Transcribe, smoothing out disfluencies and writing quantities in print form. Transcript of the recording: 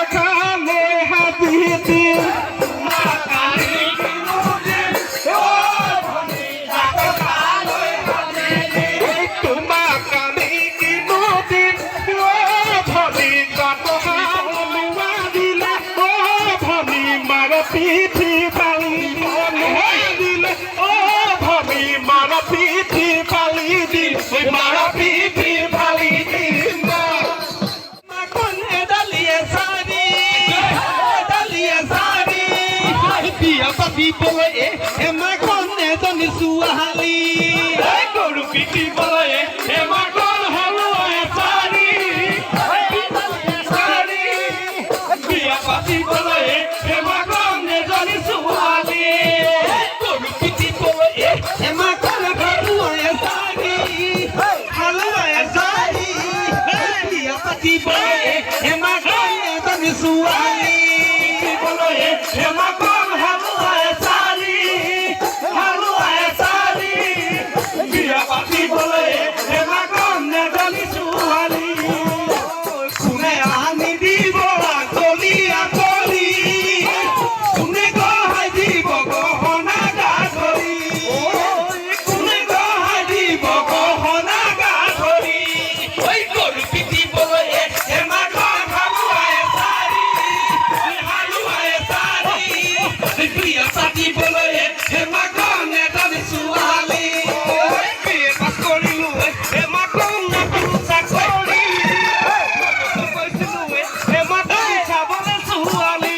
খালৈ হাতি দিম তোমাক আমি কিনো দিম ভনী হালোৱা দিলে ভনী মাৰ পিঠি ফালি দিলে ভনী মাৰ পিঠি ফালি দিম মাৰ পিঠি ফালি দিম বিয়া পাতিবলৈ এমাকন এজনী ছোৱালী গৰু পিটিবলৈ এমাকন হালোৱা এচাৰি বিয়া পাতিবলৈ এমাকন এজনী ছোৱালী গৰু পিটিবলৈ এমাকন হালোৱা এচাৰি বিয়া পাতিবলৈ এমাকন এজনী ছোৱালী এমাকন হালোৱা এচাৰি বিয়া পাতিবলৈ এমাকন এজনী ছোৱালী কোনে আনি দিব আকলি আকলি কোনে গহাই দিব গহনা গাঠৰি কোনে গহাই দিব গহনা গাঠৰি গৰু পিটিবলৈ এমাকন হালোৱা এচাৰি বিয়া পাতিবলৈ এমাকন এজনী ছোৱালী বিয়ে পাছ কৰিলো এমাকন নতুন চাকৰি কৈছিলো এমাকন চাবলৈ ছোৱালী